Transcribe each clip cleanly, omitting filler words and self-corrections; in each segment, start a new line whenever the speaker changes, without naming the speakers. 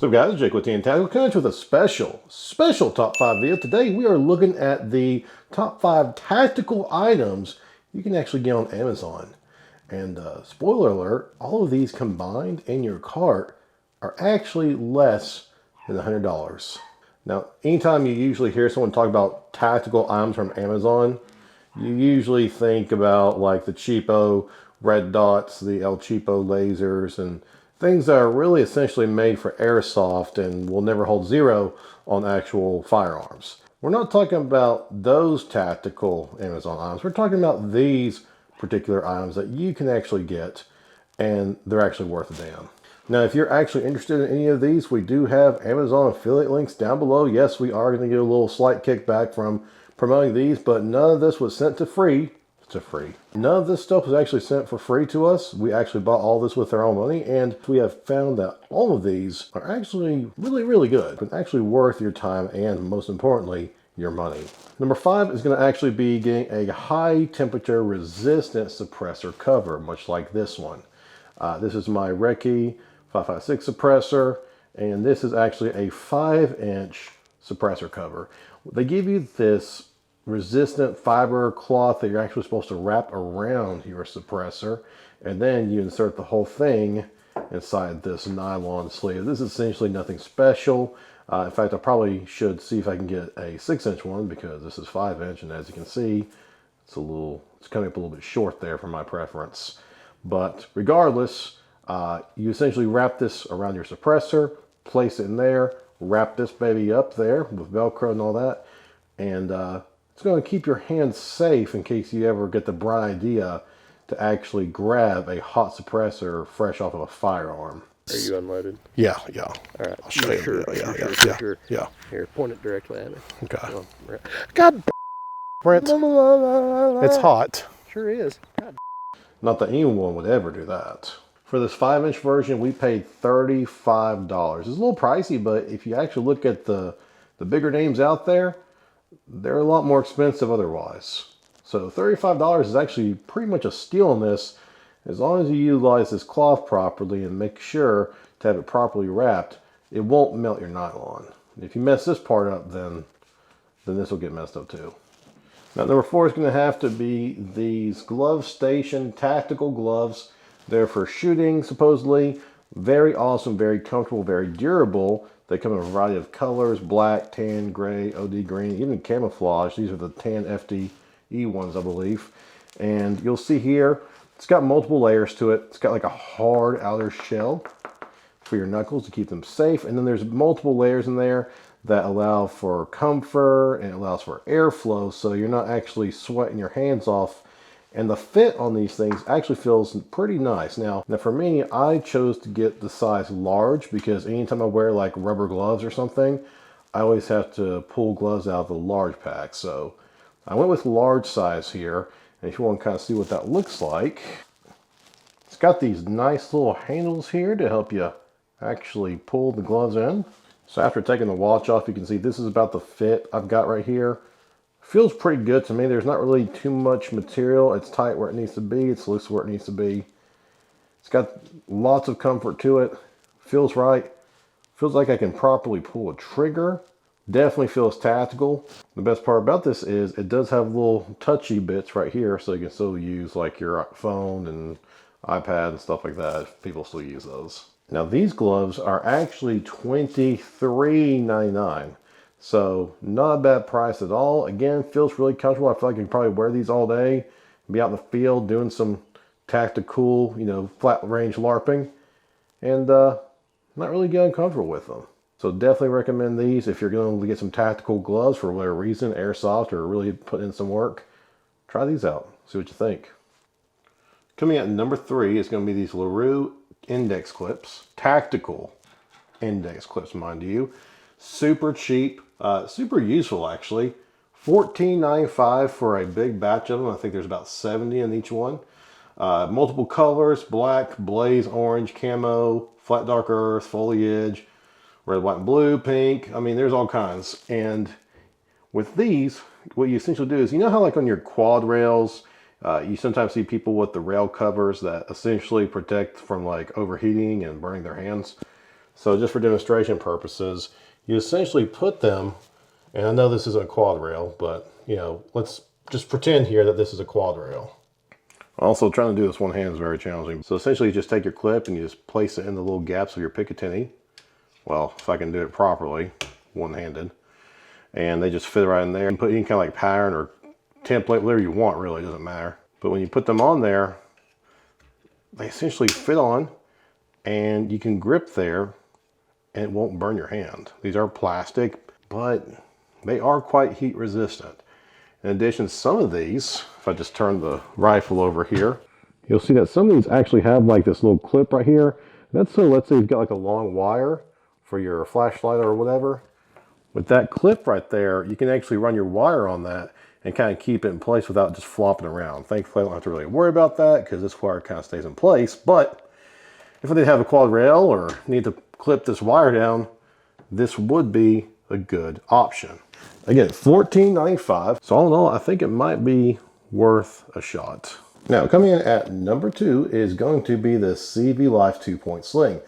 So guys, Jake with the Untitled Chapter with a special top 5 video. Today we are looking at the top 5 tactical items you can actually get on Amazon. And spoiler alert, all of these combined in your cart are actually less than $100. Now, anytime you usually hear someone talk about tactical items from Amazon, you usually think about like the cheapo red dots, the El Cheapo lasers, and things that are really essentially made for airsoft and will never hold zero on actual firearms. We're not talking about those tactical Amazon items. We're talking about these particular items that you can actually get, and they're actually worth a damn. Now, if you're actually interested in any of these, we do have Amazon affiliate links down below. Yes, we are going to get a little slight kickback from promoting these, but none of this was sent to free. None of this stuff was actually sent for free to us. We actually bought all this with our own money, and we have found that all of these are actually really good and actually worth your time and, most importantly, your money. Number 5 is going to actually be getting a high temperature resistant suppressor cover, much like this one. This is my Recce 556 suppressor, and this is actually a 5-inch suppressor cover. They give you this resistant fiber cloth that you're actually supposed to wrap around your suppressor, and then you insert the whole thing inside this nylon sleeve. This is essentially nothing special. In fact, I probably should see if I can get a 6-inch one, because this is 5-inch, and as you can see, it's coming up a little bit short there for my preference. But regardless, you essentially wrap this around your suppressor, place it in there, wrap this baby up there with Velcro and all that, and it's going to keep your hands safe in case you ever get the bright idea to actually grab a hot suppressor fresh off of a firearm.
Are you unloaded?
Yeah.
All right.
I'll show you.
Sure.
Yeah.
Here, point it directly at me.
Okay.
God,
Brent, it's hot.
sure is. God.
Not that anyone would ever do that. For this 5-inch version, we paid $35. It's a little pricey, but if you actually look at the bigger names out there, they're a lot more expensive otherwise. So $35 is actually pretty much a steal on this, as long as you utilize this cloth properly and make sure to have it properly wrapped. It won't melt your nylon. If you mess this part up, then this will get messed up too. Now, number 4 is going to have to be these Glove Station tactical gloves. They're for shooting, supposedly. Very awesome, very comfortable, very durable. They come in a variety of colors: black, tan, gray, OD green, even camouflage. These are the tan FDE ones, I believe. And you'll see here, it's got multiple layers to it. It's got like a hard outer shell for your knuckles to keep them safe. And then there's multiple layers in there that allow for comfort and allows for airflow, so you're not actually sweating your hands off. And the fit on these things actually feels pretty nice. Now for me, I chose to get the size large, because anytime I wear like rubber gloves or something, I always have to pull gloves out of the large pack. So I went with large size here. And if you want to kind of see what that looks like, it's got these nice little handles here to help you actually pull the gloves in. So after taking the watch off, you can see this is about the fit I've got right here. Feels pretty good to me. There's not really too much material. It's tight where it needs to be. It's loose where it needs to be. It's got lots of comfort to it. Feels right. Feels like I can properly pull a trigger. Definitely feels tactical. The best part about this is it does have little touchy bits right here, so you can still use like your phone and iPad and stuff like that. People still use those. Now these gloves are actually $23.99. So not a bad price at all. Again, feels really comfortable. I feel like I can probably wear these all day, be out in the field doing some tactical, flat range LARPing, and not really get uncomfortable with them. So definitely recommend these if you're going to get some tactical gloves for whatever reason, airsoft, or really put in some work. Try these out. See what you think. Coming at number 3 is going to be these LaRue index clips. Tactical index clips, mind you. Super cheap, super useful actually. $14.95 for a big batch of them. I think there's about 70 in each one. Multiple colors: black, blaze, orange, camo, flat dark earth, foliage, red, white, and blue, pink. I mean, there's all kinds. And with these, what you essentially do is, you know how like on your quad rails, you sometimes see people with the rail covers that essentially protect from like overheating and burning their hands. So just for demonstration purposes, you essentially put them, and I know this isn't a quad rail, but you know, let's just pretend here that this is a quad rail. Also, trying to do this one hand is very challenging. So essentially you just take your clip and you just place it in the little gaps of your Picatinny. Well, if I can do it properly, one-handed. And they just fit right in there. You can put any kind of like pattern or template, whatever you want, really, doesn't matter. But when you put them on there, they essentially fit on and you can grip there and it won't burn your hand. These are plastic, but they are quite heat resistant. In addition, some of these, if I just turn the rifle over here, you'll see that some of these actually have like this little clip right here. That's so, let's say you've got like a long wire for your flashlight or whatever. With that clip right there, you can actually run your wire on that and kind of keep it in place without just flopping around. Thankfully, I don't have to really worry about that because this wire kind of stays in place. But if I did have a quad rail or need to clip this wire down, this would be a good option. Again, $14.95. So all in all, I think it might be worth a shot. Now, coming in at number 2 is going to be the CV Life 2-point sling.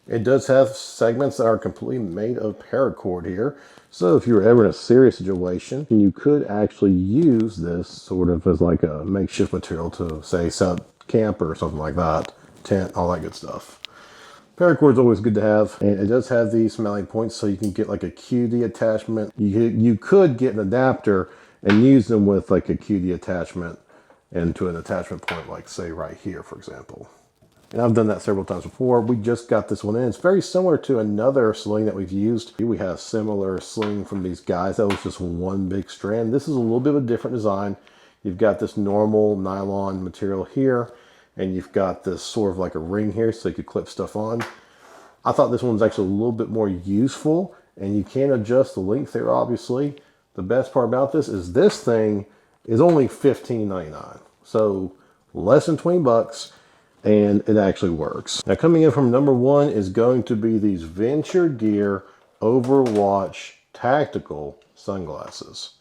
It does have segments that are completely made of paracord here. So if you're ever in a serious situation, you could actually use this sort of as like a makeshift material to, say, set up camp or something like that, tent, all that good stuff. Paracord is always good to have, and it does have these mounting points so you can get like a QD attachment. You could get an adapter and use them with like a QD attachment into an attachment point, like say right here, for example. And I've done that several times before. We just got this one in. It's very similar to another sling that we've used. We had a similar sling from these guys that was just one big strand. This is a little bit of a different design. You've got this normal nylon material here, and you've got this sort of like a ring here so you could clip stuff on. I thought this one's actually a little bit more useful, and you can adjust the length there, obviously. The best part about this thing is only $15.99. So less than 20 bucks. And it actually works. Now, coming in from number 1 is going to be these Venture Gear Overwatch Tactical Sunglasses.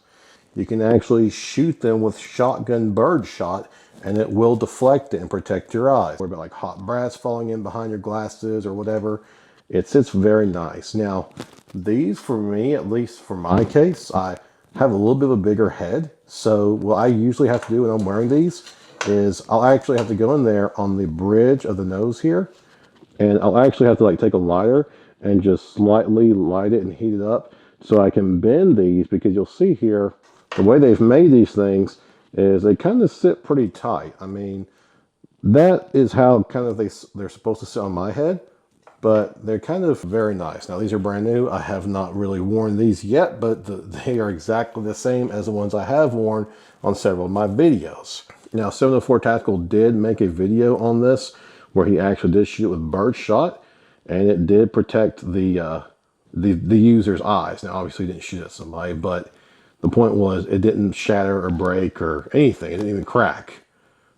You can actually shoot them with shotgun bird shot and it will deflect it and protect your eyes. Worry about like hot brass falling in behind your glasses or whatever. It sits very nice. Now, these for me, at least for my case, I have a little bit of a bigger head. So what I usually have to do when I'm wearing these is I'll actually have to go in there on the bridge of the nose here, and I'll actually have to like take a lighter and just slightly light it and heat it up so I can bend these, because you'll see here the way they've made these things is they kind of sit pretty tight. I mean, that is how kind of they're supposed to sit on my head, but they're kind of very nice. Now, these are brand new. I have not really worn these yet, but they are exactly the same as the ones I have worn on several of my videos. Now, 704 Tactical did make a video on this where he actually did shoot it with bird shot, and it did protect the user's eyes. Now, obviously, he didn't shoot at somebody, but the point was it didn't shatter or break or anything. It didn't even crack.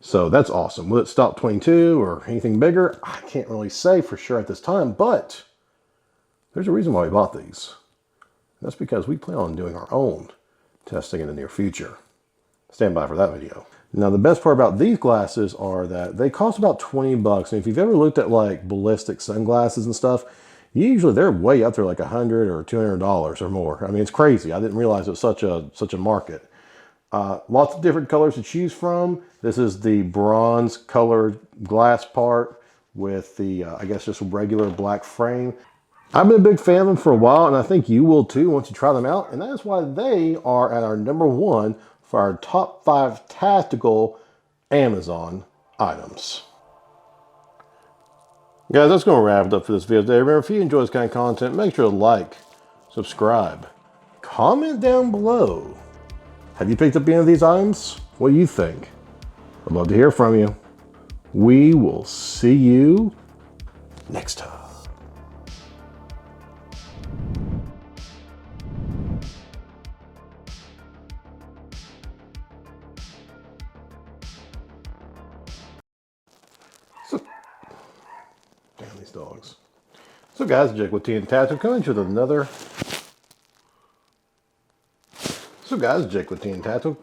So that's awesome. Will it stop 22 or anything bigger? I can't really say for sure at this time, but there's a reason why we bought these. That's because we plan on doing our own testing in the near future. Stand by for that video. Now, the best part about these glasses are that they cost about 20 bucks. And if you've ever looked at like ballistic sunglasses and stuff, usually they're way up there, like $100 or $200 or more. I mean, it's crazy. I didn't realize it was such a market. Lots of different colors to choose from. This is the bronze colored glass part with the, I guess, just regular black frame. I've been a big fan of them for a while, and I think you will too once you try them out. And that is why they are at our number 1 for our top 5 tactical Amazon items. Guys, that's going to wrap it up for this video today. Remember, if you enjoy this kind of content, make sure to like, subscribe, comment down below. Have you picked up any of these items? What do you think? I'd love to hear from you. We will see you next time. Damn these dogs. So guys, Jake with TN Tactical coming to another. So guys, Jake with TN Tactical.